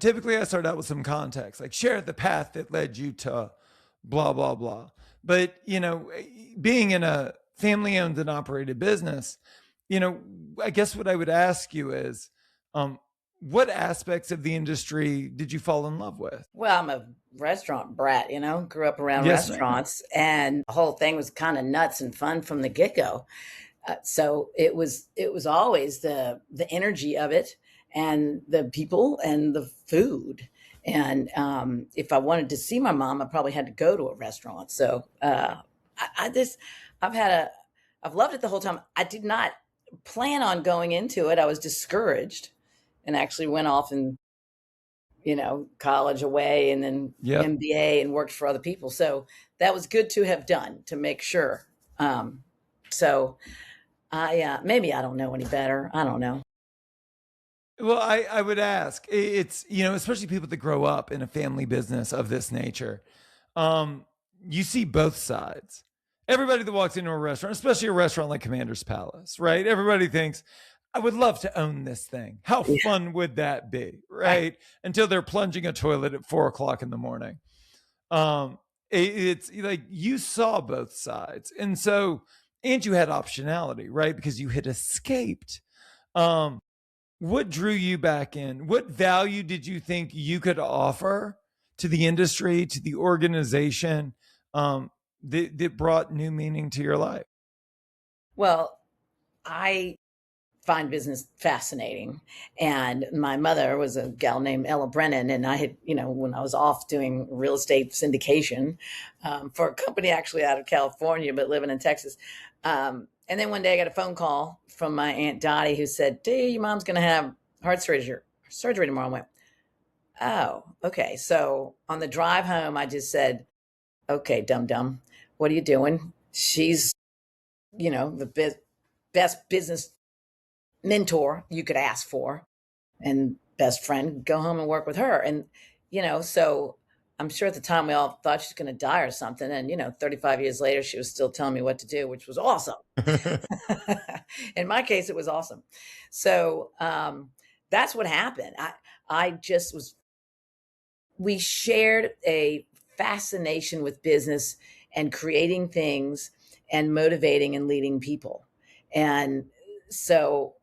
typically I start out with some context, like share the path that led you to blah, blah, blah. But, being in a family owned and operated business, I guess what I would ask you is, um, what aspects of the industry did you fall in love with? Well, I'm a restaurant brat, grew up around Yes, ma'am. restaurants, and the whole thing was kind of nuts and fun from the get go. So it was always the energy of it, and the people and the food. And if I wanted to see my mom, I probably had to go to a restaurant. So I just I've had a I've loved it the whole time. I did not plan on going into it. I was discouraged, and actually went off and college away, and then Yep. MBA, and worked for other people. So that was good to have done to make sure. So maybe I don't know any better. I don't know. Well, I would ask, it's, especially people that grow up in a family business of this nature, um, you see both sides. Everybody that walks into a restaurant, especially a restaurant like Commander's Palace, right? Everybody thinks, I would love to own this thing. How Yeah, fun would that be? right. Right. Until they're plunging a toilet at 4 o'clock in the morning. Um, it's like you saw both sides. And so, and you had optionality, right? Because you had escaped. Um, what drew you back in? What value did you think you could offer to the industry, to the organization, that brought new meaning to your life? Well, I find business fascinating. And my mother was a gal named Ella Brennan. And I had, when I was off doing real estate syndication for a company actually out of California, but living in Texas. And then one day I got a phone call from my Aunt Dottie, who said, "Hey, your mom's going to have surgery tomorrow." I went, "Oh, okay." So on the drive home, I just said, "Okay, dum dum, what are you doing?" She's, the best business mentor you could ask for, and best friend. Go home and work with her. And so I'm sure at the time we all thought she's going to die or something. And 35 years later, she was still telling me what to do, which was awesome. In my case, it was awesome. So that's what happened. I just was We shared a fascination with business and creating things and motivating and leading people. And so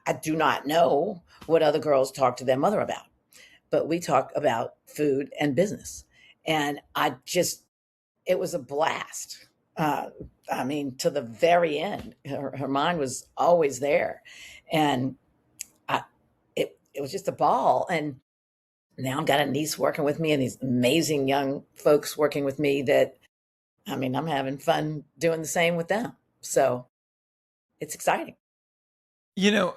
I do not know what other girls talk to their mother about, but we talk about food and business. And it was a blast. Uh, I mean, to the very end, her mind was always there. And it was just a ball. And now I've got a niece working with me and these amazing young folks working with me that, I mean, I'm having fun doing the same with them. So it's exciting. you know,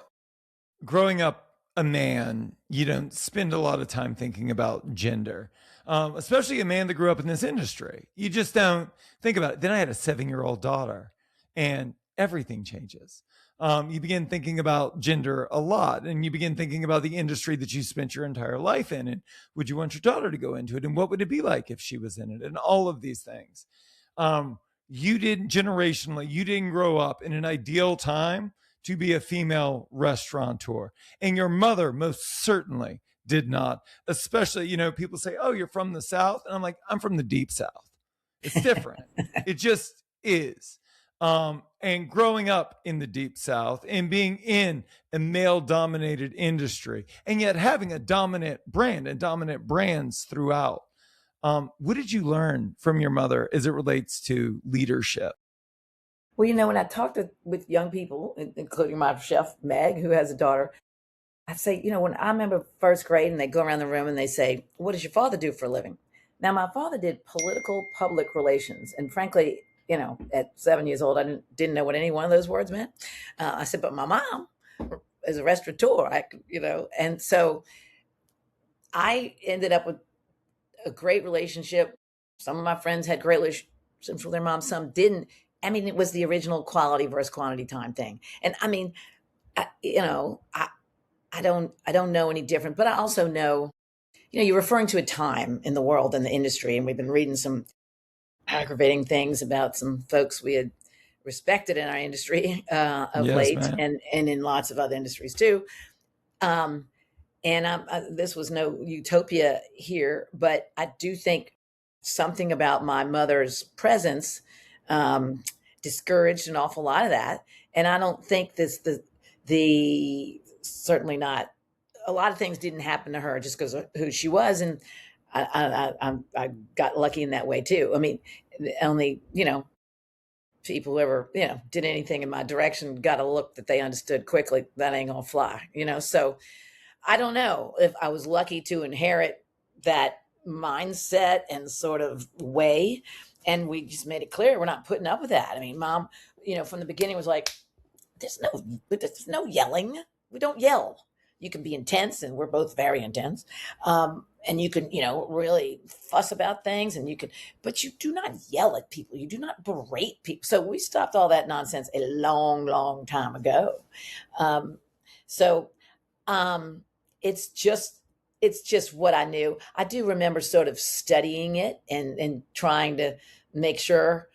Growing up a man, you don't spend a lot of time thinking about gender, especially a man that grew up in this industry. You just don't think about it. Then I had a 7-year-old daughter, and everything changes. You begin thinking about gender a lot, and you begin thinking about the industry that you spent your entire life in. And would you want your daughter to go into it? And what would it be like if she was in it? And all of these things. You didn't generationally, you didn't grow up in an ideal time to be a female restaurateur. And your mother most certainly did not. Especially, people say, "Oh, you're from the South." And I'm like, "I'm from the deep South." It's different. It just is. And growing up in the deep South and being in a male dominated industry and yet having a dominant brand and dominant brands throughout. What did you learn from your mother as it relates to leadership? Well, when I talk with young people, including my chef, Meg, who has a daughter, I say, when I remember first grade and they go around the room and they say, "What does your father do for a living?" Now, my father did political public relations. And frankly, at 7 years old, I didn't know what any one of those words meant. I said, "But my mom is a restaurateur." And so I ended up with a great relationship. Some of my friends had great relationships with their moms, some didn't. I mean, it was the original quality versus quantity time thing. And I mean, I, you know, I don't know any different, but I also know, you're referring to a time in the world and the industry, and we've been reading some aggravating things about some folks we had respected in our industry of Yes, late, man. and in lots of other industries too. Um, And this was no utopia here, but I do think something about my mother's presence um, discouraged an awful lot of that. And I don't think the certainly not, a lot of things didn't happen to her just because of who she was. And I got lucky in that way too. I mean, the only, people who ever, did anything in my direction got a look that they understood quickly. That ain't gonna fly, So I don't know if I was lucky to inherit that mindset and sort of way. And we just made it clear we're not putting up with that. I mean, mom, from the beginning was like, there's no yelling. We don't yell. You can be intense, and we're both very intense. And you can, really fuss about things, and but you do not yell at people. You do not berate people. So we stopped all that nonsense a long, long time ago. So it's just what I knew. I do remember sort of studying it and trying to make sure.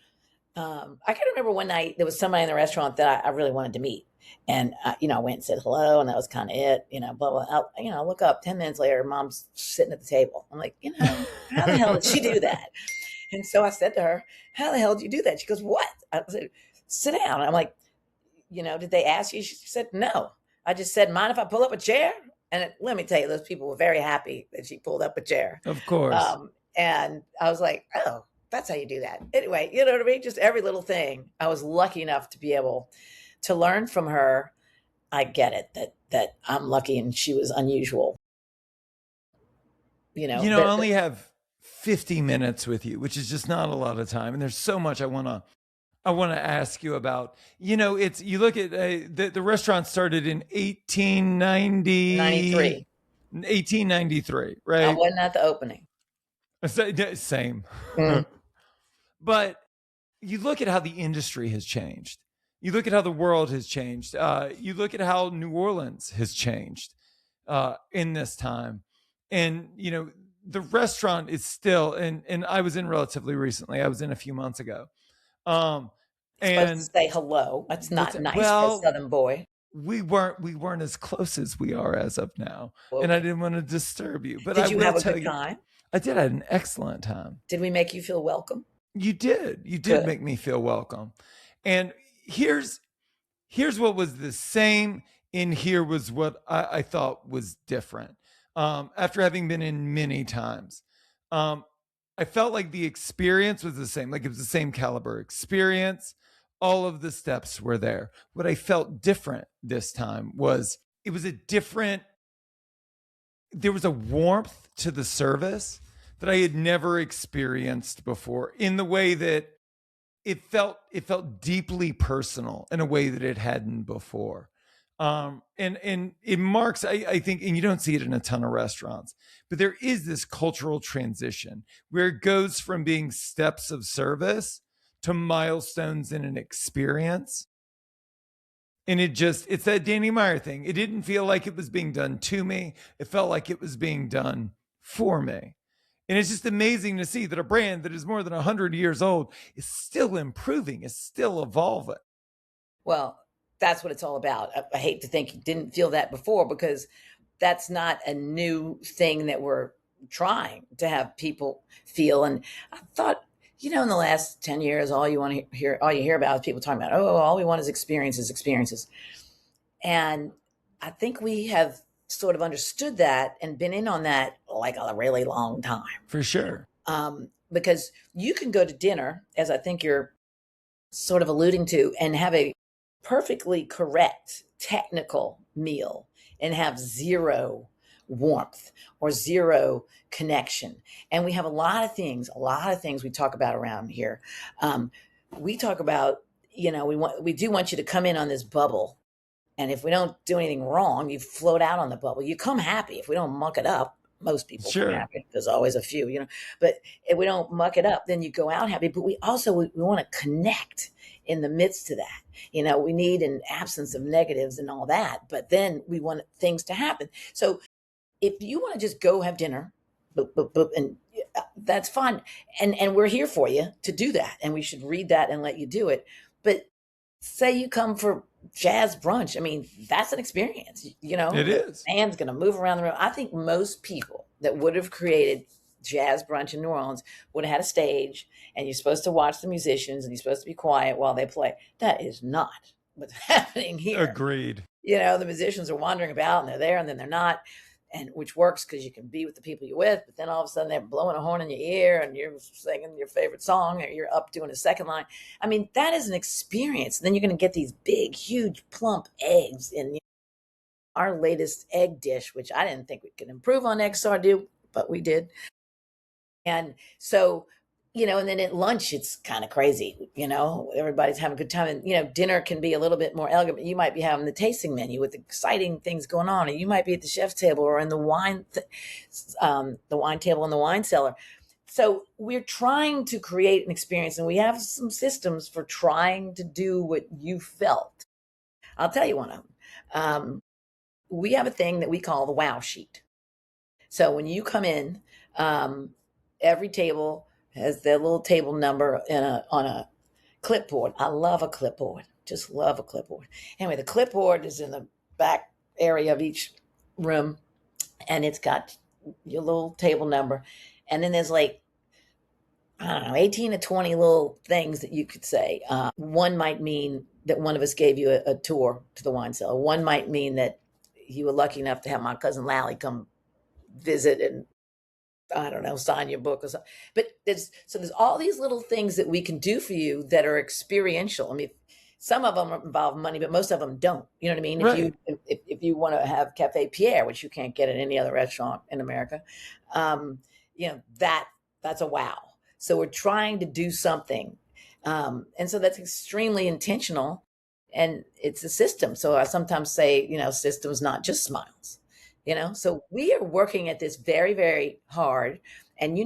I can remember one night there was somebody in the restaurant that I really wanted to meet. And, I went and said hello, and that was kind of it, blah, blah. I look up 10 minutes later, mom's sitting at the table. I'm like, how the hell did she do that? And so I said to her, how the hell did you do that? She goes, what? I said, sit down. I'm like, did they ask you? She said, no. I just said, mind if I pull up a chair? And let me tell you, those people were very happy that she pulled up a chair. Of course. And I was like, oh, that's how you do that. Anyway, you know what I mean? Just every little thing. I was lucky enough to be able to learn from her. I get it that I'm lucky and she was unusual. I only have 50 minutes with you, which is just not a lot of time. And there's so much I want to ask you about. You look at the restaurant started in 1893, right? I wasn't at the opening. Same. But you look at how the industry has changed. You look at how the world has changed. You look at how New Orleans has changed in this time. And, the restaurant is still, and I was in relatively recently. I was in a few months ago. And supposed to say hello. That's not nice for a Southern boy. We weren't as close as we are as of now. Okay. And I didn't want to disturb you. But did you have a good time? I did. I had an excellent time. Did we make you feel welcome? You did. You did Good. Make me feel welcome. And here's what was the same, and here was what I thought was different. After having been in many times, I felt like the experience was the same, like it was the same caliber experience. All of the steps were there. What I felt different this time was there was a warmth to the service that I had never experienced before, in the way that it felt deeply personal in a way that it hadn't before. And it marks, I think, and you don't see it in a ton of restaurants, but there is this cultural transition where it goes from being steps of service to milestones in an experience. And it's that Danny Meyer thing. It didn't feel like it was being done to me. It felt like it was being done for me. And it's just amazing to see that a brand that is more than 100 years old is still improving, is still evolving. Well, that's what it's all about. I hate to think you didn't feel that before, because that's not a new thing that we're trying to have people feel. And I thought, in the last 10 years, all you hear about is people talking about, all we want is experiences. And I think we have sort of understood that and been in on that like a really long time. For sure. Because you can go to dinner, as I think you're sort of alluding to, and have a perfectly correct technical meal and have zero warmth or zero connection. And we have a lot of things we talk about around here. We talk about, we do want you to come in on this bubble. And if we don't do anything wrong, you float out on the bubble. You come happy. If we don't muck it up, most people come happy. There's always a few, but if we don't muck it up, then you go out happy. But we also, we want to connect in the midst of that. We need an absence of negatives and all that, but then we want things to happen. So if you want to just go have dinner, and that's fine. And we're here for you to do that. And we should read that and let you do it. But say you come for jazz brunch. I mean, that's an experience. It The is. band's going to move around the room. I think most people that would have created jazz brunch in New Orleans would have had a stage, and you're supposed to watch the musicians and you're supposed to be quiet while they play. That is not what's happening here. Agreed. The musicians are wandering about and they're there and then they're not, and which works because you can be with the people you're with, but then all of a sudden they're blowing a horn in your ear and you're singing your favorite song or you're up doing a second line. I mean, that is an experience. And then you're going to get these big, huge, plump eggs in our latest egg dish, which I didn't think we could improve on egg sardine, but we did. And so, and then at lunch, it's kind of crazy, everybody's having a good time. And, dinner can be a little bit more elegant. You might be having the tasting menu with exciting things going on, and you might be at the chef's table or in the wine table in the wine cellar. So we're trying to create an experience, and we have some systems for trying to do what you felt. I'll tell you one of them. We have a thing that we call the wow sheet. So when you come in, every table has their little table number on a clipboard. I love a clipboard. Just love a clipboard. Anyway, the clipboard is in the back area of each room, and it's got your little table number. And then there's 18 to 20 little things that you could say. One might mean that one of us gave you a tour to the wine cellar. One might mean that you were lucky enough to have my cousin Lally come visit and, I don't know, sign your book or something. But there's all these little things that we can do for you that are experiential. I mean, some of them involve money, but most of them don't. You know what I mean? Right. If you want to have Cafe Pierre, which you can't get at any other restaurant in America, that's a wow. So we're trying to do something. And so that's extremely intentional, and it's a system. So I sometimes say, systems, not just smiles. So we are working at this very, very hard, and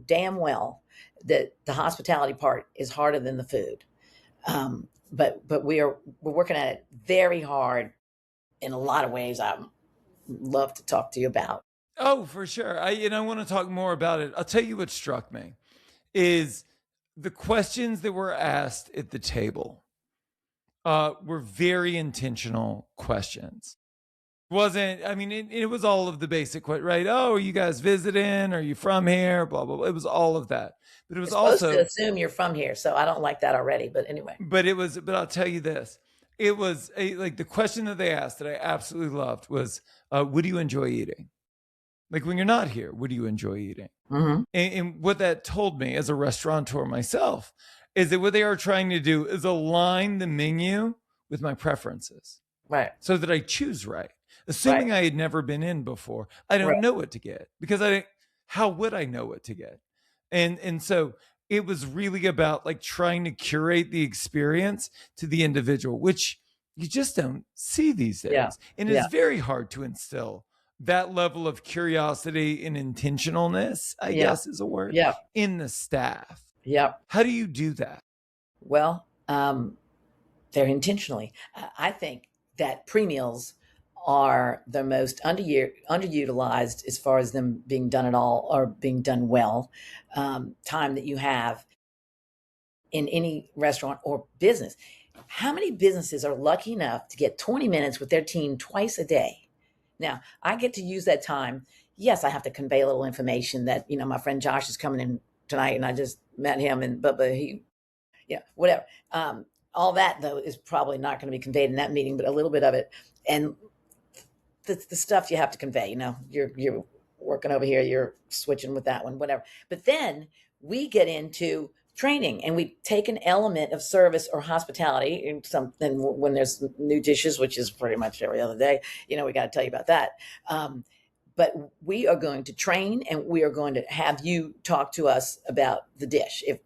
damn well that the hospitality part is harder than the food. But we're working at it very hard in a lot of ways. I'd love to talk to you about. Oh, for sure. I want to talk more about it. I'll tell you what struck me is the questions that were asked at the table were very intentional questions. It was all of the basic, right? Oh, are you guys visiting? Are you from here? Blah, blah, blah. It was all of that. But it was supposed also to assume you're from here. So I don't like that already. But anyway. But I'll tell you this. It was the question that they asked that I absolutely loved was, what do you enjoy eating? Like when you're not here, what do you enjoy eating? Mm-hmm. And what that told me as a restaurateur myself is that what they are trying to do is align the menu with my preferences. Right. So that I choose right. Assuming I had never been in before, I don't know what to get because how would I know what to get? And so it was really about trying to curate the experience to the individual, which you just don't see these days. Yeah. And it's very hard to instill that level of curiosity and intentionalness, I guess is a word, in the staff. Yeah. How do you do that? Well, they're intentionally. I think that pre-meals are the most underutilized as far as them being done at all or being done well, time that you have in any restaurant or business. How many businesses are lucky enough to get 20 minutes with their team twice a day? Now, I get to use that time. Yes, I have to convey a little information that, my friend Josh is coming in tonight and I just met him but whatever. All that, though, is probably not going to be conveyed in that meeting, but a little bit of it. And the stuff you have to convey, you're working over here, you're switching with that one, whatever. But then we get into training and we take an element of service or hospitality and something when there's new dishes, which is pretty much every other day, we got to tell you about that. But we are going to train and we are going to have you talk to us about the dish. If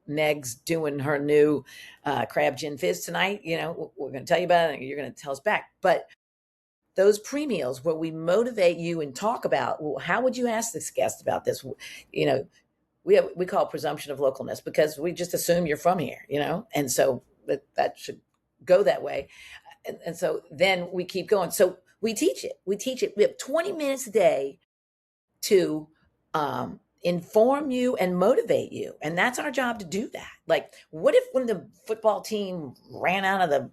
Meg's doing her new crab gin fizz tonight, we're going to tell you about it and you're going to tell us back. But those pre-meals where we motivate you and talk about, well, how would you ask this guest about this? We call it presumption of localness because we just assume you're from here, and so that should go that way. And so then we keep going. So we teach it. We have 20 minutes a day to inform you and motivate you. And that's our job to do that. Like, what if when the football team ran out of the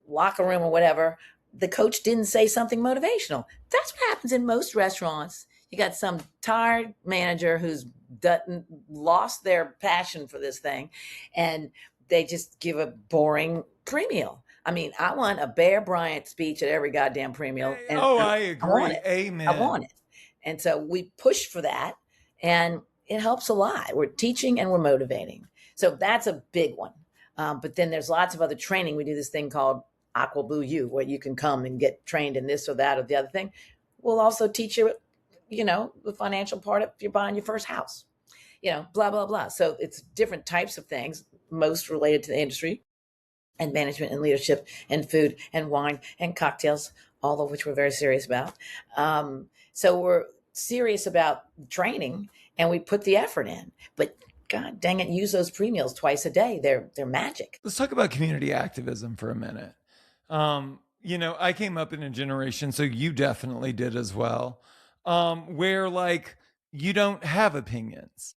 locker room or whatever, the coach didn't say something motivational. That's what happens in most restaurants. You got some tired manager who's lost their passion for this thing, and they just give a boring pre-meal. I mean, I want a Bear Bryant speech at every goddamn pre-meal, and Oh, I I want agree. it. I Amen. want it. And so we push for that, and it helps a lot. We're teaching and we're motivating. So that's a big one. But then there's lots of other training. We do this thing called Aqua Blue U, where you can come and get trained in this or that or the other thing. We'll also teach you, the financial part if you're buying your first house, blah, blah, blah. So it's different types of things, most related to the industry and management and leadership and food and wine and cocktails, all of which we're very serious about. So we're serious about training and we put the effort in. But God dang it, use those pre-meals twice a day. They're magic. Let's talk about community activism for a minute. I came up in a generation, so you definitely did as well, where like you don't have opinions.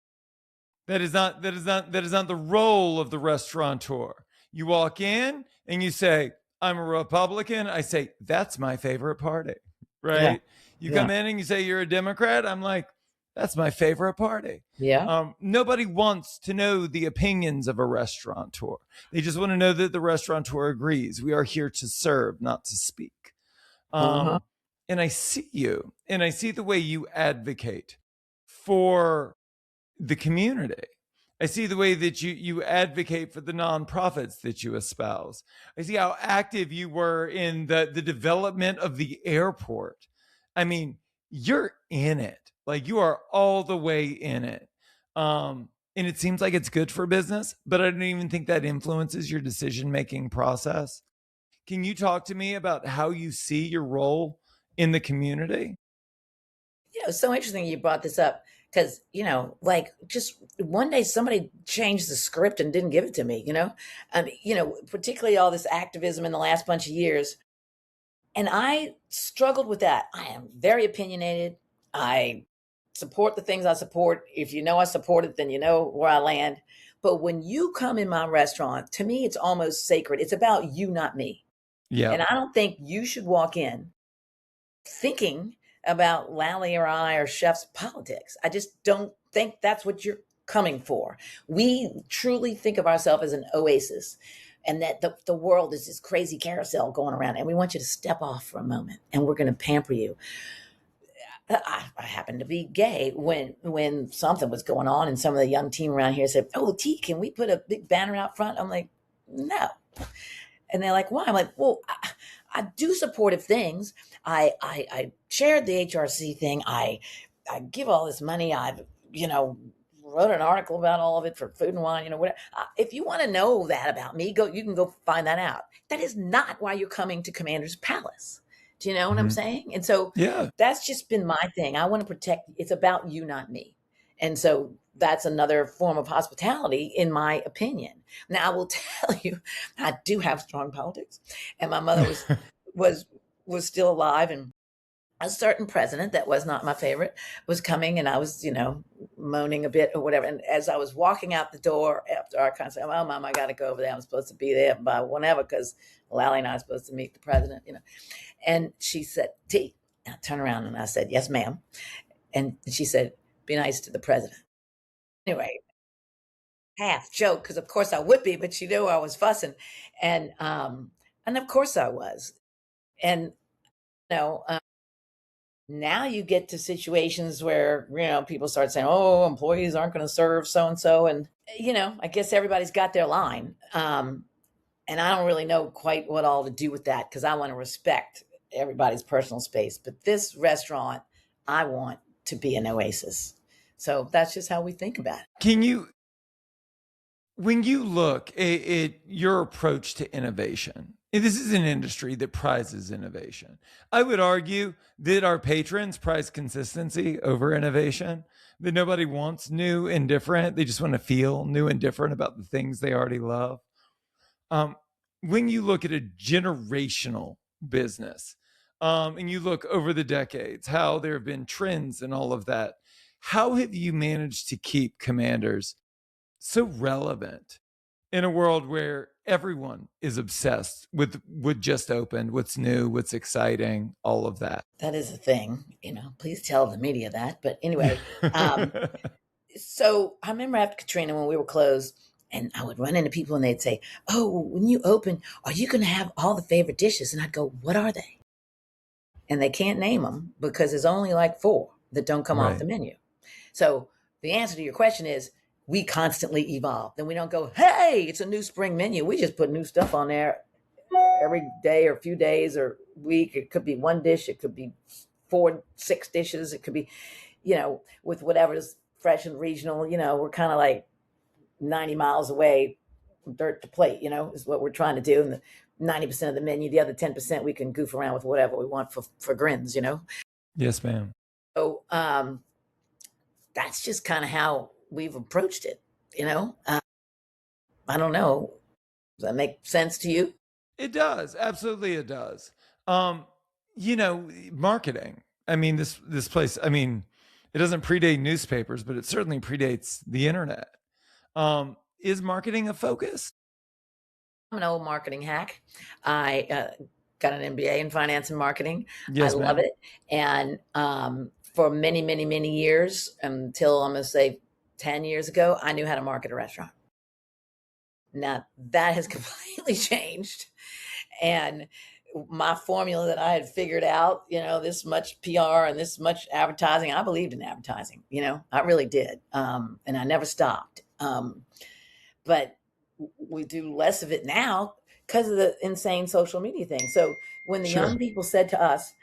That is not the role of the restaurateur. You walk in and you say, I'm a Republican. I say, that's my favorite party. Yeah. Right? You come in and you say you're a Democrat. I'm like, that's my favorite party. Yeah. Nobody wants to know the opinions of a restaurateur. They just want to know that the restaurateur agrees. We are here to serve, not to speak. Uh-huh. And I see you, and I see the way you advocate for the community. I see the way that you advocate for the nonprofits that you espouse. I see how active you were in the development of the airport. I mean, you're in it. Like you are all the way in it. And it seems like it's good for business, but I don't even think that influences your decision-making process. Can you talk to me about how you see your role in the community? It's so interesting you brought this up because, like just one day somebody changed the script and didn't give it to me, particularly all this activism in the last bunch of years. And I struggled with that. I am very opinionated. I support the things I support. If you know I support it, then you know where I land. But when you come in my restaurant, to me, it's almost sacred. It's about you, not me. Yeah. And I don't think you should walk in thinking about Lally or I or chef's politics. I just don't think that's what you're coming for. We truly think of ourselves as an oasis and that the world is this crazy carousel going around and we want you to step off for a moment and we're going to pamper you. I happened to be gay when something was going on and some of the young team around here said, oh, T, can we put a big banner out front? I'm like, no. And they're like, why? I'm like, well, I do supportive things. I shared the HRC thing. I give all this money. I've, wrote an article about all of it for Food and Wine, whatever. If you want to know that about me, you can go find that out. That is not why you're coming to Commander's Palace. Do you know what I'm saying? And so Yeah. that's just been my thing. I want to protect, it's about you, not me. And so that's another form of hospitality, in my opinion. Now, I will tell you, I do have strong politics, and my mother was still alive, and a certain president that was not my favorite was coming, and I was, moaning a bit or whatever. And as I was walking out the door after our concert, oh, Mom, I got to go over there. I'm supposed to be there by whenever because Lally and I are supposed to meet the president, And she said, T. I turned around and I said, yes, ma'am. And she said, be nice to the president. Anyway, half joke because of course I would be, but she knew I was fussing, and of course I was, and you know, uh, now you get to situations where people start saying, "Oh, employees aren't going to serve so and so," and I guess everybody's got their line, and I don't really know quite what all to do with that because I want to respect everybody's personal space. But this restaurant, I want to be an oasis, so that's just how we think about it. Can you, when you look at your approach to innovation, and this is an industry that prizes innovation. I would argue that our patrons prize consistency over innovation, that nobody wants new and different. They just want to feel new and different about the things they already love. Um, when you look at a generational business, and you look over the decades, how there have been trends and all of that, how have you managed to keep Commanders so relevant in a world where everyone is obsessed with what just opened, what's new, what's exciting, all of that. That is a thing, please tell the media that. But anyway, so I remember after Katrina when we were closed, and I would run into people and they'd say, "Oh, when you open, are you going to have all the favorite dishes?" And I'd go, "What are they?" And they can't name them because there's only like 4 that don't come off the menu. So the answer to your question is we constantly evolve. Then we don't go, "Hey, it's a new spring menu." We just put new stuff on there every day or a few days or week. It could be 1 dish. It could be 4, 6 dishes. It could be, with whatever's fresh and regional. We're kind of like 90 miles away, dirt to plate, is what we're trying to do. And the 90% of the menu, the other 10%, we can goof around with whatever we want for grins, Yes, ma'am. So that's just kind of how we've approached it, I don't know. Does that make sense to you? It does. Absolutely, it does. Marketing. I mean, this place, I mean, it doesn't predate newspapers, but it certainly predates the internet. Is marketing a focus? I'm an old marketing hack. I got an MBA in finance and marketing. Yes, I love ma'am. it. And for many, many, many years, until I'm going to say 10 years ago, I knew how to market a restaurant. Now that has completely changed. And my formula that I had figured out, this much PR and this much advertising, I believed in advertising, I really did. And I never stopped. But we do less of it now because of the insane social media thing. So when the young people said to us,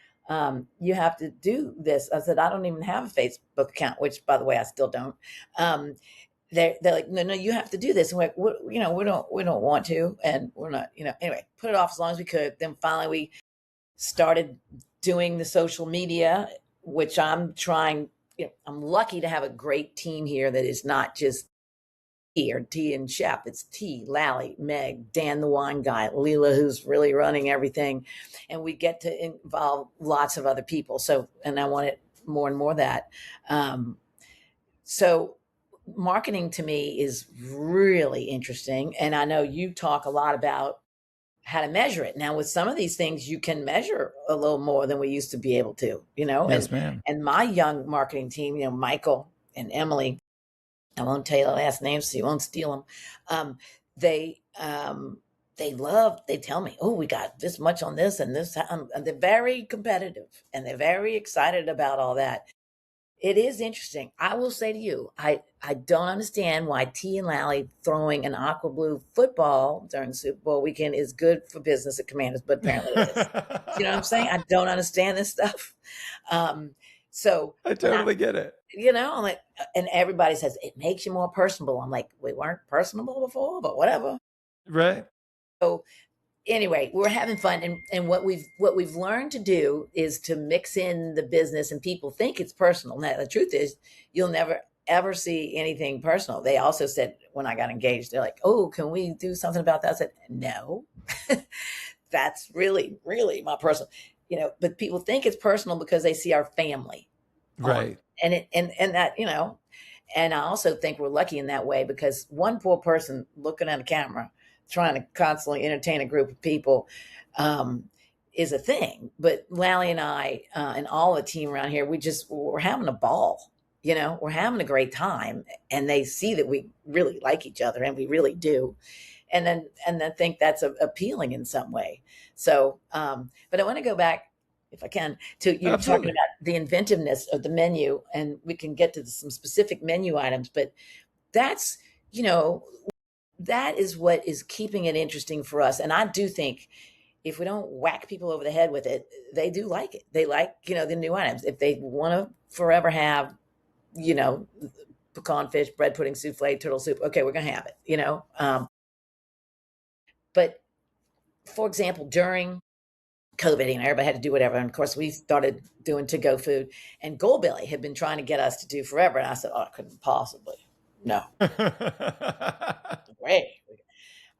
"You have to do this," I said, "I don't even have a Facebook account," which, by the way, I still don't. They're like, "No, you have to do this." And we're like, we don't want to, and we're not, anyway, put it off as long as we could. Then finally we started doing the social media, which I'm trying, I'm lucky to have a great team here that is not just T and Chef. It's T, Lally, Meg, Dan, the wine guy, Leela, who's really running everything. And we get to involve lots of other people. So, and I want it more and more of that. So marketing to me is really interesting. And I know you talk a lot about how to measure it. Now with some of these things, you can measure a little more than we used to be able to, Yes, ma'am. And my young marketing team, Michael and Emily, I won't tell you the last names so you won't steal them. They tell me, "Oh, we got this much on this and this." And they're very competitive and they're very excited about all that. It is interesting. I will say to you, I don't understand why T and Lally throwing an aqua blue football during Super Bowl weekend is good for business at Commanders, but apparently it is. You know what I'm saying? I don't understand this stuff. So I totally get it. I'm like, and everybody says it makes you more personable. I'm like, we weren't personable before, but whatever. Right. So anyway, we're having fun, and what we've learned to do is to mix in the business, and people think it's personal. Now the truth is, you'll never ever see anything personal. They also said when I got engaged, they're like, "Oh, can we do something about that?" I said, "No, that's really, really my personal." But people think it's personal because they see our family. Right. And that, and I also think we're lucky in that way because one poor person looking at a camera trying to constantly entertain a group of people is a thing. But Lally and I and all the team around here, we're having a ball. We're having a great time, and they see that we really like each other, and we really do. And then think that's appealing in some way. So, but I want to go back, if I can, to you're talking about the inventiveness of the menu, and we can get to some specific menu items, but that's, that is what is keeping it interesting for us. And I do think if we don't whack people over the head with it, they do like it. They like, the new items. If they want to forever have, pecan fish, bread pudding, souffle, turtle soup, okay, we're going to have it, but for example, during COVID, everybody had to do whatever. And of course, we started doing to-go food. And Goldbelly had been trying to get us to do forever. And I said, "Oh, I couldn't possibly. No. Way."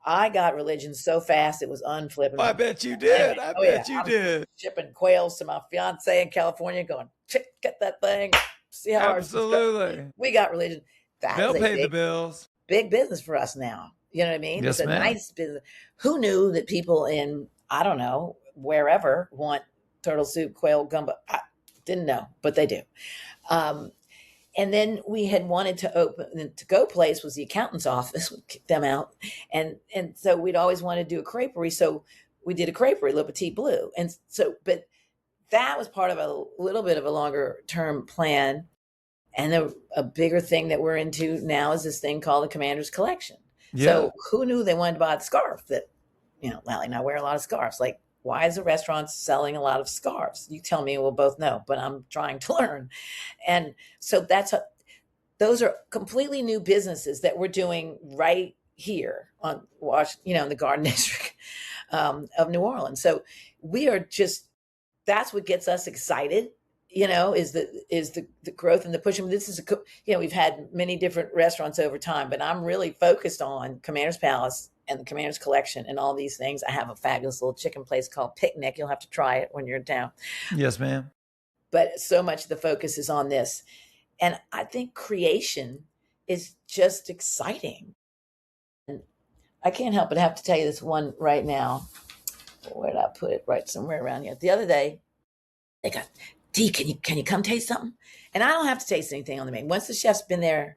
I got religion so fast, it was unflipping. I bet you did. I bet you did. Shipping quails to my fiance in California going, "Get that thing. See how absolutely we got religion." They'll pay the bills. Big business for us now. You know what I mean? It's Yes, a ma'am. nice business. Who knew that people in, I don't know, wherever want turtle soup, quail, gumbo? I didn't know, but they do. Um, and then we had wanted to open the to-go place was the accountant's office. We kicked them out. And so we'd always wanted to do a creperie. So we did a creperie, Le Petit Bleu. And so, but that was part of a little bit of a longer term plan. And a bigger thing that we're into now is this thing called the Commander's Collection. Yeah. So who knew they wanted to buy the scarf that, Lally and I wear a lot of scarves. Like, why is a restaurant selling a lot of scarves? You tell me, we'll both know, but I'm trying to learn. And so those are completely new businesses that we're doing right here on in the Garden District of New Orleans. So we are just, that's what gets us excited, is the growth and the push. I mean, this is we've had many different restaurants over time, but I'm really focused on Commander's Palace and the Commander's Collection and all these things. I have a fabulous little chicken place called Picnic. You'll have to try it when you're in town. Yes, ma'am. But so much of the focus is on this. And I think creation is just exciting. And I can't help but have to tell you this one right now. Where did I put it? Right somewhere around here. The other day, they got, D, can you come taste something? And I don't have to taste anything on the menu. Once the chef's been there,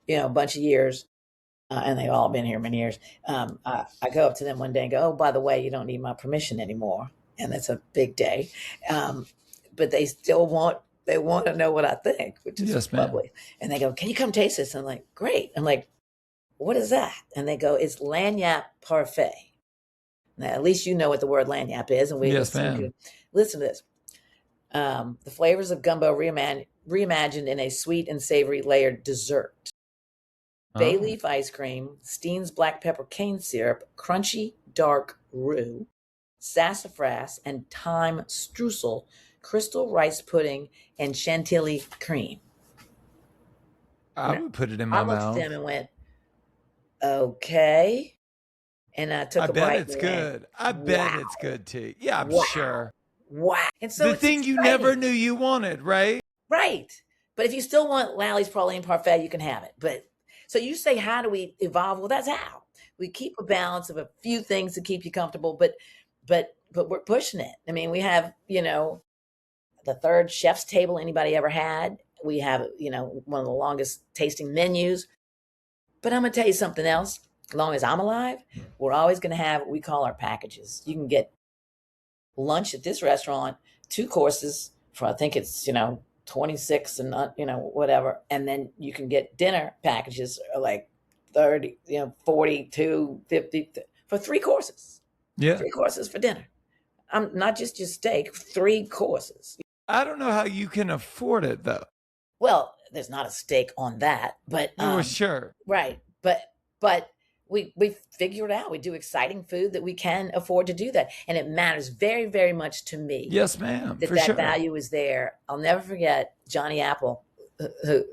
a bunch of years, and they've all been here many years, I go up to them one day and go, oh, by the way, you don't need my permission anymore. And that's a big day. But they still want to know what I think, which is Yes, lovely. And they go, can you come taste this? I'm like, great. I'm like, what is that? And they go, it's lagniappe parfait. Now, at least you know what the word lagniappe is. And Yes, ma'am. Listen to this. The flavors of gumbo reimagined in a sweet and savory layered dessert. Bay Oh. leaf ice cream, Steen's black pepper cane syrup, crunchy dark roux, sassafras and thyme streusel, crystal rice pudding, and chantilly cream. I would put it in I my looked at mouth. them and went, okay. And I took I a bet bite. it's and went, good. I bet wow, it's good too. Yeah, I'm wow, sure. wow. And so The it's thing you exciting. never knew you wanted, right? Right. But if you still want Lally's praline parfait, you can have it. But so you say, how do we evolve? Well, that's how. We keep a balance of a few things to keep you comfortable, but we're pushing it. I mean, we have, the third chef's table anybody ever had. We have, one of the longest tasting menus. But I'm going to tell you something else. As long as I'm alive, we're always going to have what we call our packages. You can get lunch at this restaurant, 2 courses for, I think it's, 26 and not, whatever. And then you can get dinner packages like 30, 42, 50 for 3 courses. Yeah. 3 courses for dinner. I'm not just your steak, 3 courses. I don't know how you can afford it though. Well, there's not a steak on that, but Sure. right. But we figure it out. We do exciting food that we can afford to do that. And it matters very, very much to me. Yes, ma'am. That For that sure. value is there. I'll never forget Johnny Apple, who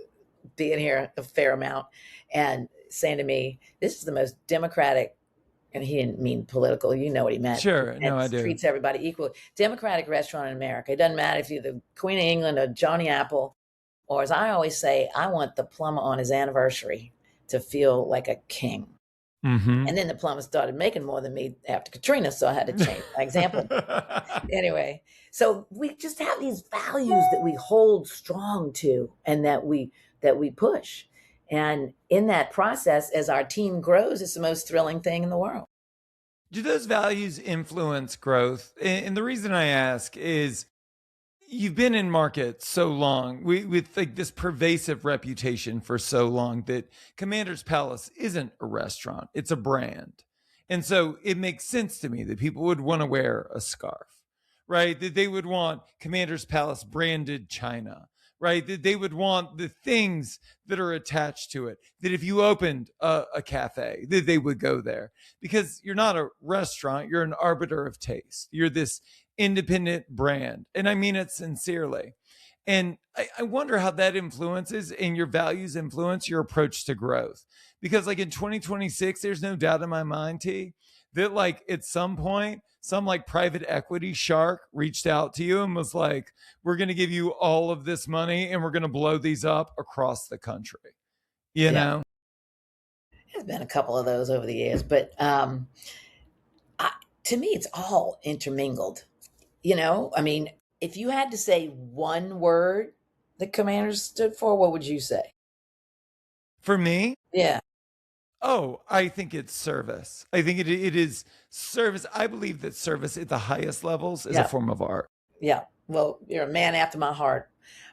being here a fair amount, and saying to me, this is the most democratic, and he didn't mean political, you know what he meant. Sure. No, I do. Treats everybody equally. Democratic restaurant in America. It doesn't matter if you're the Queen of England or Johnny Apple, or as I always say, I want the plumber on his anniversary to feel like a king. Mm-hmm. And then the plumber started making more than me after Katrina, so I had to change my example. Anyway, so we just have these values that we hold strong to and that we push. And in that process, as our team grows, it's the most thrilling thing in the world. Do those values influence growth? And the reason I ask is you've been in market so long with like this pervasive reputation for so long that Commander's Palace isn't a restaurant, it's a brand. And so it makes sense to me that people would want to wear a scarf, right? That they would want Commander's Palace branded china, right? That they would want the things that are attached to it. That if you opened a cafe, that they would go there because you're not a restaurant, you're an arbiter of taste. You're this independent brand. And I mean it sincerely. And I wonder how that influences and your values influence your approach to growth. Because like in 2026, there's no doubt in my mind, T, that like at some point, some like private equity shark reached out to you and was like, we're going to give you all of this money and we're going to blow these up across the country, you know? There's been a couple of those over the years, but I, to me, it's all intermingled. I mean, if you had to say one word that Commanders stood for, what would you say? For me, Yeah, oh, I think it's service. I think it is service. I believe that service at the highest levels is a yeah, form of art. yeah. Well, you're a man after my heart.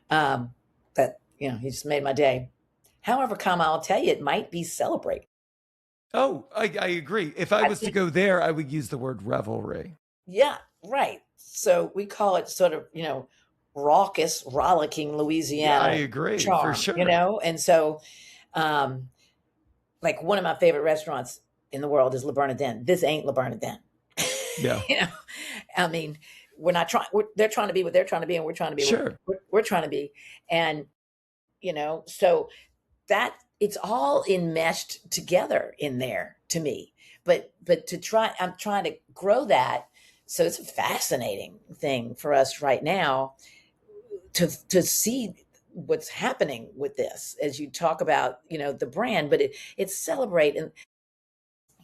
Um, that you just made my day. However, comma, I'll tell you, it might be celebrate. Oh, I agree. If I I was to think, go there, I would use the word revelry. yeah, right. So we call it sort of, raucous, rollicking Yeah, I Louisiana agree for charm, sure. and so, um, like one of my favorite restaurants in the world is Le Bernardin. This ain't Le Bernardin. Yeah, you know, I mean, we're not trying. They're trying to be what they're trying to be, and we're trying to be what sure. we're trying to be, and so that it's all enmeshed together in there to me. But I'm trying to grow that. So it's a fascinating thing for us right now to see what's happening with this as you talk about the brand, but it's celebrate. And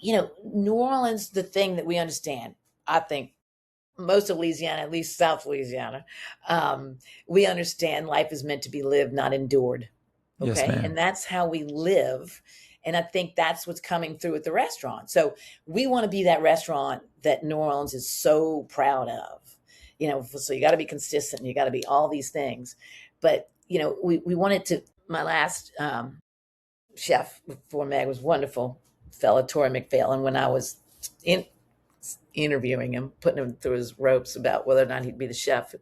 New Orleans, the thing that we understand, I think most of Louisiana, at least South Louisiana, we understand life is meant to be lived, not endured. Yes, Okay. ma'am. And that's how we live. And I think that's what's coming through at the restaurant. So we want to be that restaurant that New Orleans is so proud of. So you got to be consistent, you got to be all these things. But, we wanted to, my last chef before Meg was wonderful, fellow Tori McPhail. When I was interviewing him, putting him through his ropes about whether or not he'd be the chef,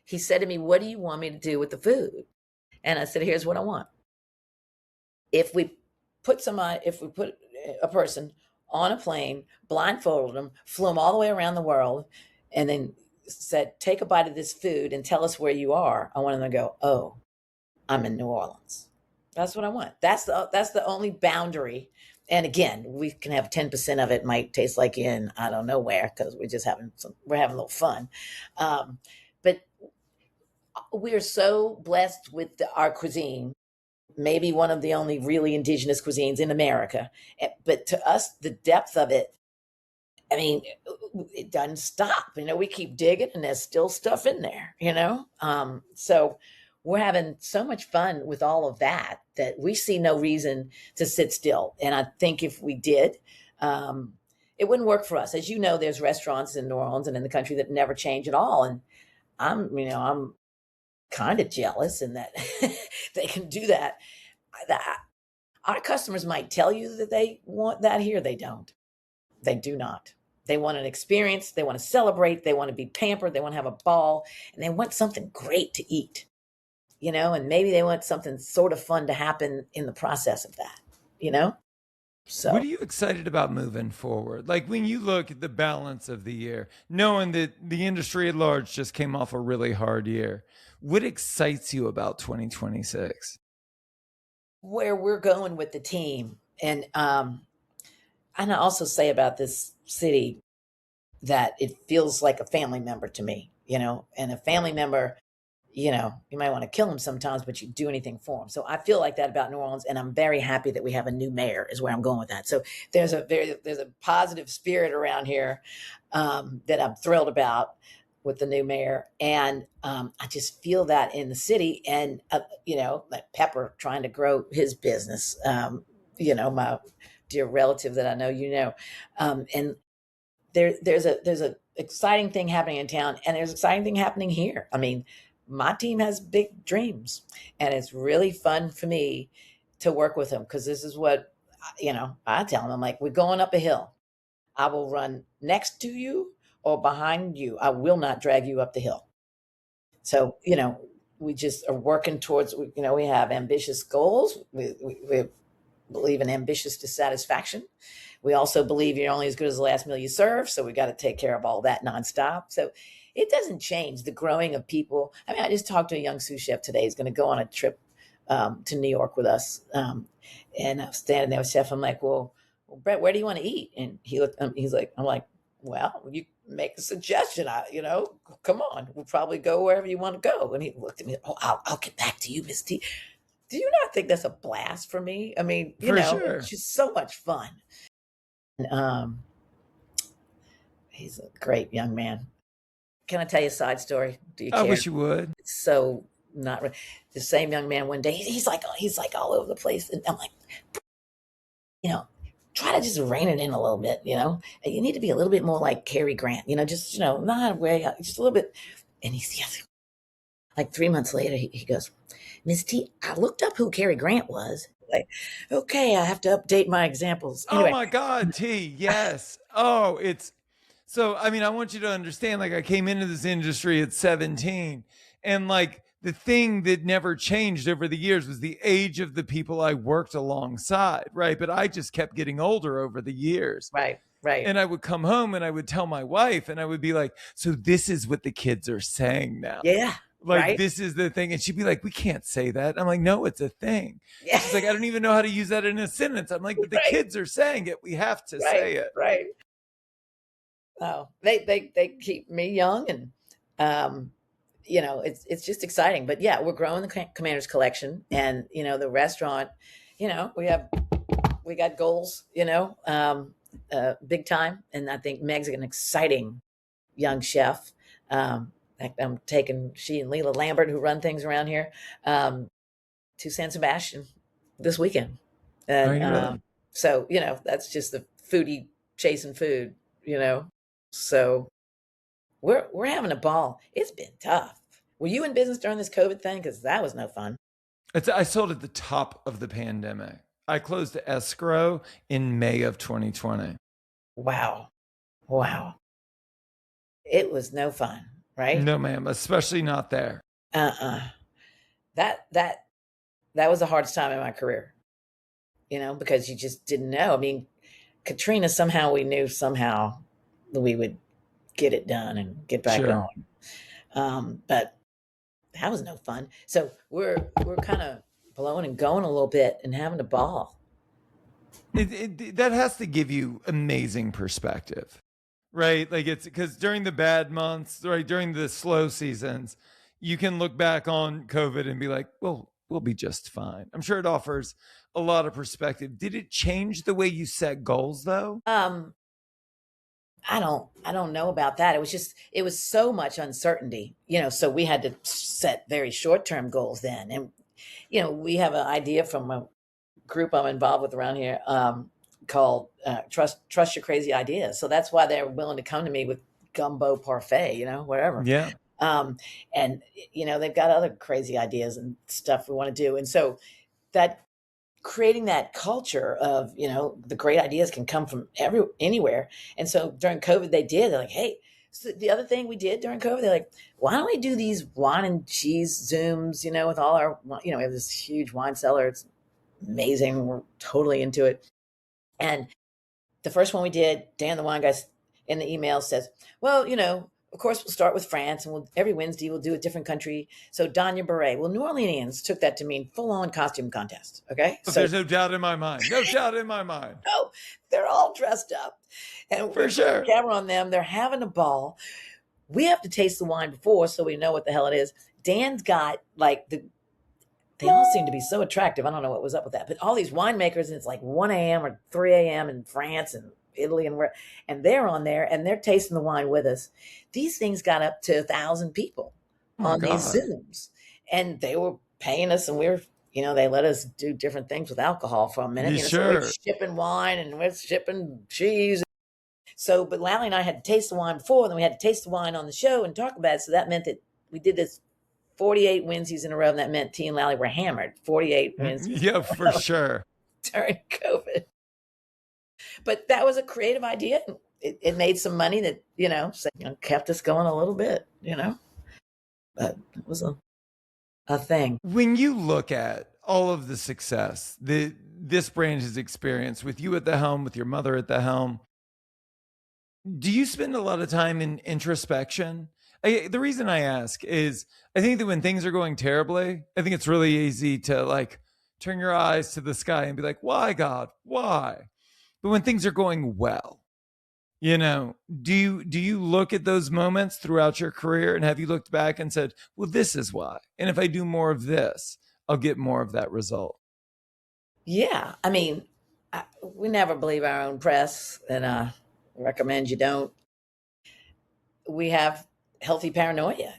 he said to me, "What do you want me to do with the food?" And I said, "Here's what I want. If we if we put a person on a plane, blindfolded them, flew them all the way around the world, and then said, take a bite of this food and tell us where you are," I want them to go, "Oh, I'm in New Orleans." That's what I want. That's the only boundary. And again, we can have 10% of it might taste like in I don't know where, because we're having a little fun. But we're so blessed with our cuisine, maybe one of the only really indigenous cuisines in America. But to us, the depth of it, I mean, it doesn't stop. We keep digging and there's still stuff in there, So we're having so much fun with all of that we see no reason to sit still. And I think if we did, it wouldn't work for us. As you know, there's restaurants in New Orleans and in the country that never change at all. And I'm kind of jealous in that they can do that. That our customers might tell you that they want that here. They don't. They do not. They want an experience. They want to celebrate. They want to be pampered. They want to have a ball, and they want something great to eat, and maybe they want something sort of fun to happen in the process of that, you know? What So are you excited about moving forward? Like when you look at the balance of the year, knowing that the industry at large just came off a really hard year, what excites you about 2026? where we're going with the team, and I also say about this city that it feels like a family member to me, and a family member, you might want to kill them sometimes, but you do anything for them. So I feel like that about New Orleans, and I'm very happy that we have a new mayor. Is where I'm going with that. So there's a positive spirit around here that I'm thrilled about with the new mayor, and I just feel that in the city, and like Pepper trying to grow his business. My dear relative that I know, and there's a exciting thing happening in town, and there's an exciting thing happening here. I mean, my team has big dreams, and it's really fun for me to work with them, because this is what I tell them. I'm like, we're going up a hill. I will run next to you or behind you. I will not drag you up the hill. So we just are working towards. We have ambitious goals. We believe in ambitious dissatisfaction. We also believe you're only as good as the last meal you serve. So we got to take care of all that nonstop. So it doesn't change the growing of people. I mean, I just talked to a young sous chef today. He's going to go on a trip to New York with us. And I was standing there with chef. I'm like, well, Brett, where do you want to eat? And he looked, he's like, I'm like, well, you make a suggestion. Come on, we'll probably go wherever you want to go. And he looked at me, oh, I'll get back to you, Miss T. Do you not think that's a blast for me? I mean, For it's sure. just so much fun. And, he's a great young man. Can I tell you a side story? Do you I care? wish you would. It's so not the same young man. One day, he's like all over the place, and I'm like, you know, try to just rein it in a little bit. And you need to be a little bit more like Cary Grant. Just not way out, just a little bit. And he's like 3 months later, he goes, Miss T, I looked up who Cary Grant was. Like, okay, I have to update my examples. Oh Anyway, my God, T. Yes. Oh, it's so, I mean, I want you to understand, like, I came into this industry at 17, and like the thing that never changed over the years was the age of the people I worked alongside, right? But I just kept getting older over the years. right, And I would come home and I would tell my wife, and I would be like, so this is what the kids are saying now. yeah, Like, right, this is the thing. And she'd be like, we can't say that. I'm like, no, it's a thing. yeah, She's like, I don't even know how to use that in a sentence. I'm like, but the right, kids are saying it. We have to right, say it. right. Oh, they keep me young, and it's just exciting. But yeah, we're growing the Commander's Collection, and the restaurant. We got goals. Big time, and I think Meg's an exciting young chef. I'm taking she and Leila Lambert, who run things around here, to San Sebastian this weekend, Are and you really? so that's just the foodie chasing food. So we're having a ball. It's been tough. Were you in business during this COVID thing? Because that was no fun. I sold at the top of the pandemic. I closed escrow in May of 2020. Wow, wow, it was no fun, right? No, ma'am, especially not there. That that that was the hardest time in my career. Because you just didn't know. I mean, Katrina, somehow we knew somehow that we would get it done and get back Sure. going. But that was no fun. So we're kind of blowing and going a little bit and having a ball. That has to give you amazing perspective, right? Like, it's because during the bad months, right, during the slow seasons, you can look back on COVID and be like, well, we'll be just fine. I'm sure it offers a lot of perspective. Did it change the way you set goals though? I don't know about that. It was so much uncertainty, so we had to set very short-term goals then. And we have an idea from a group I'm involved with around here, called Trust Your Crazy Ideas. So that's why they're willing to come to me with gumbo parfait, whatever. Yeah. And they've got other crazy ideas and stuff we want to do. And so that creating that culture of, the great ideas can come from anywhere. And so during COVID, they're like, hey, so the other thing we did during COVID, they're like, why don't we do these wine and cheese Zooms, with all our, we have this huge wine cellar. It's amazing. We're totally into it. And the first one we did, Dan, the wine guy, in the email says, well, of course, we'll start with France, and every Wednesday we'll do a different country. So Danya Beret. Well, New Orleanians took that to mean full-on costume contest. Okay, so there's no doubt in my mind. No doubt in my mind. Oh, they're all dressed up, and for sure, camera on them. They're having a ball. We have to taste the wine before, so we know what the hell it is. Dan's got like they all seem to be so attractive. I don't know what was up with that, but all these winemakers, and it's like 1 a.m. or 3 a.m. in France and Italy and they're on there and they're tasting the wine with us. These things got up to 1,000 people on these Zooms, and they were paying us, and we were, they let us do different things with alcohol for a minute. Sure. So we're shipping wine and we're shipping cheese. So, but Lally and I had to taste the wine before, and then we had to taste the wine on the show and talk about it. So that meant that we did this 48 Wednesdays in a row, and that meant T and Lally were hammered 48 Wednesdays. Yeah, for sure. During COVID. But that was a creative idea. It made some money that, kept us going a little bit, but it was a thing. When you look at all of the success that this brand has experienced with you at the helm, with your mother at the helm, do you spend a lot of time in introspection? The reason I ask is I think that when things are going terribly, I think it's really easy to like turn your eyes to the sky and be like, why, God, why? But when things are going well, do you look at those moments throughout your career, and have you looked back and said, well, this is why? And if I do more of this, I'll get more of that result. Yeah. I mean, we never believe our own press, and I recommend you don't. We have healthy paranoia,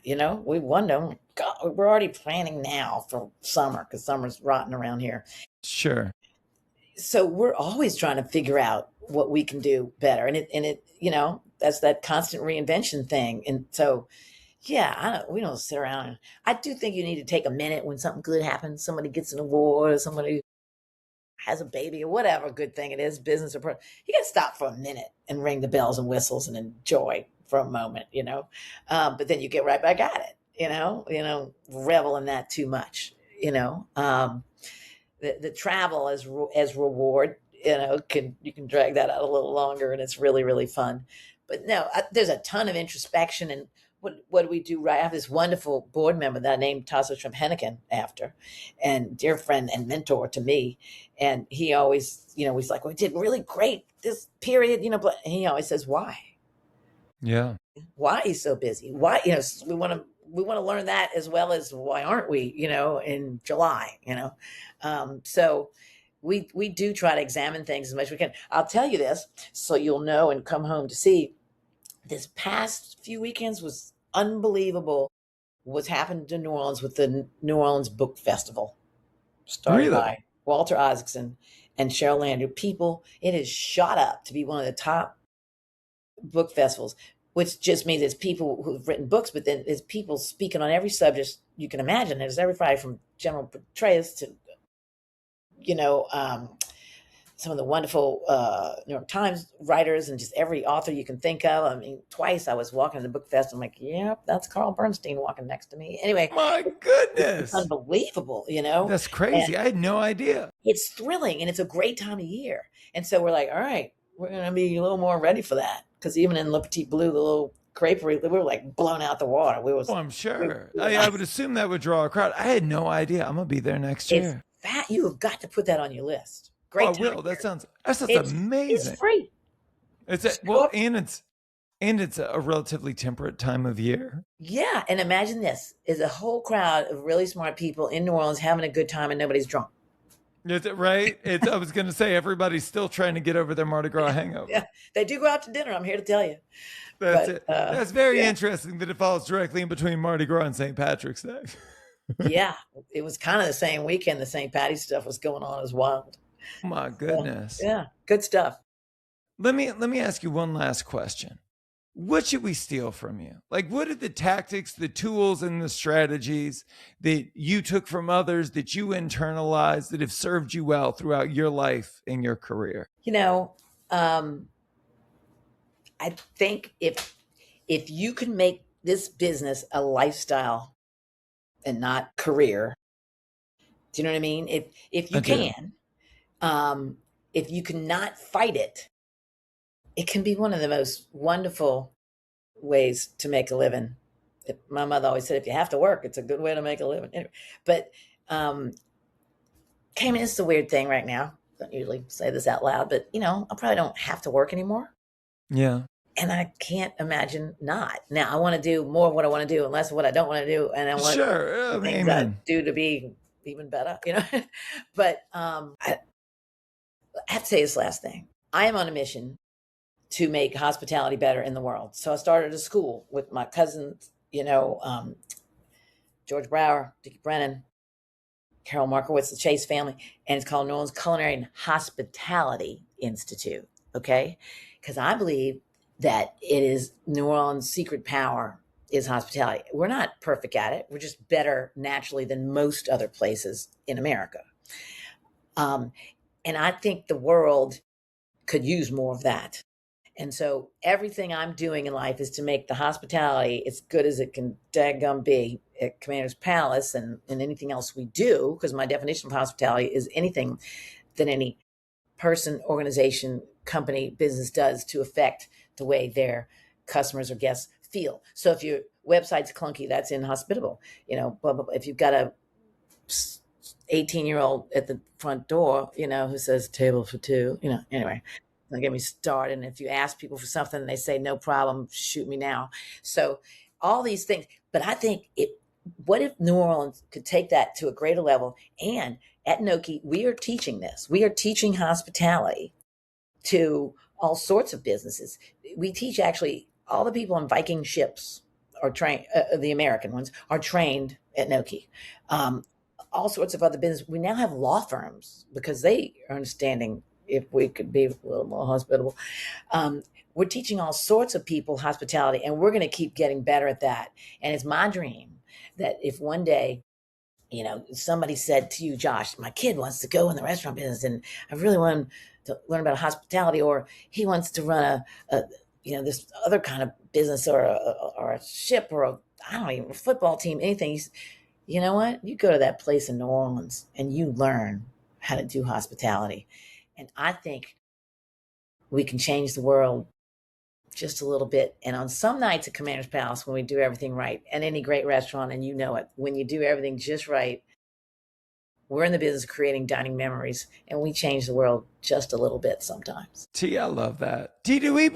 we wonder, God, we're already planning now for summer because summer's rotten around here. Sure. So we're always trying to figure out what we can do better. And that's that constant reinvention thing. And so, yeah, we don't sit around. I do think you need to take a minute when something good happens, somebody gets an award or somebody has a baby or whatever good thing it is, business or you got to stop for a minute and ring the bells and whistles and enjoy for a moment, but then you get right back at it, revel in that too much, the travel as reward, you can drag that out a little longer and it's really, really fun. But no, there's a ton of introspection. And what do we do? Right. I have this wonderful board member that I named Tasso Henneken after, and dear friend and mentor to me. And he always, he's like, we did really great this period, but he always says, why? Yeah. Why he's so busy? Why, we want to learn that as well as why aren't we, in July, so we do try to examine things as much as we can. I'll tell you this, so you'll know and come home to see. This past few weekends was unbelievable what's happened to New Orleans with the New Orleans Book Festival, started by Walter Isaacson and Cheryl Landry. People, it has shot up to be one of the top book festivals, which just means it's people who've written books, but then it's people speaking on every subject you can imagine. There's everybody from General Petraeus to, some of the wonderful New York Times writers and just every author you can think of. I mean, twice I was walking to the book fest. I'm like, yeah, that's Carl Bernstein walking next to me. Anyway. My goodness. It's unbelievable, That's crazy. I had no idea. It's thrilling and it's a great time of year. And so we're like, all right, we're going to be a little more ready for that. Because even in Le Petit Bleu, the little creperie, we were like blown out the water. I'm sure. I would assume that would draw a crowd. I had no idea. I'm going to be there next year. You have got to put that on your list. Great. I will. That sounds amazing. It's free. And it's a relatively temperate time of year. Yeah. And imagine this is a whole crowd of really smart people in New Orleans having a good time and nobody's drunk. Is it right? I was going to say everybody's still trying to get over their Mardi Gras hangover. Yeah. They do go out to dinner. I'm here to tell you. That's very interesting that it falls directly in between Mardi Gras and St. Patrick's Day. Yeah. It was kind of the same weekend. The St. Patty's stuff was going on as wild. My goodness. Yeah, good stuff. Let me ask you one last question. What should we steal from you? Like, what are the tactics, the tools, and the strategies that you took from others that you internalized that have served you well throughout your life and your career? I think if you can make this business a lifestyle and not career, do you know what I mean? If you can. If you cannot fight it, it can be one of the most wonderful ways to make a living. My mother always said, if you have to work, it's a good way to make a living. Anyway, but, it's a weird thing right now. I don't usually say this out loud, but I probably don't have to work anymore. Yeah. And I can't imagine not. Now I want to do more of what I want to do and less of what I don't want to do. And I want the things I do to be even better, but, I have to say this last thing. I am on a mission to make hospitality better in the world. So I started a school with my cousins, George Brower, Dickie Brennan, Carol Markowitz, the Chase family, and it's called New Orleans Culinary and Hospitality Institute, okay? Because I believe that it is New Orleans' secret power is hospitality. We're not perfect at it. We're just better naturally than most other places in America. And I think the world could use more of that. And so everything I'm doing in life is to make the hospitality as good as it can daggum be at Commander's Palace and anything else we do, because my definition of hospitality is anything that any person, organization, company, business does to affect the way their customers or guests feel. So if your website's clunky, that's inhospitable. Blah, blah, blah. If you've got a 18-year-old at the front door, who says table for two, anyway, don't get me started. And if you ask people for something and they say, no problem, shoot me now. So all these things, but I think what if New Orleans could take that to a greater level? And at Noki, we are teaching this. We are teaching hospitality to all sorts of businesses. We teach actually all the people on Viking ships are trained, the American ones are trained at Noki. All sorts of other business. We now have law firms because they are understanding if we could be a little more hospitable. We're teaching all sorts of people hospitality, and we're going to keep getting better at that. And it's my dream that if one day, somebody said to you, Josh, my kid wants to go in the restaurant business, and I really want him to learn about hospitality, or he wants to run this other kind of business, or a ship, or a football team, anything. You know what? You go to that place in New Orleans and you learn how to do hospitality. And I think we can change the world just a little bit. And on some nights at Commander's Palace, when we do everything right, and any great restaurant, and you know it, when you do everything just right, we're in the business of creating dining memories, and we change the world just a little bit sometimes. T, I love that. T, do we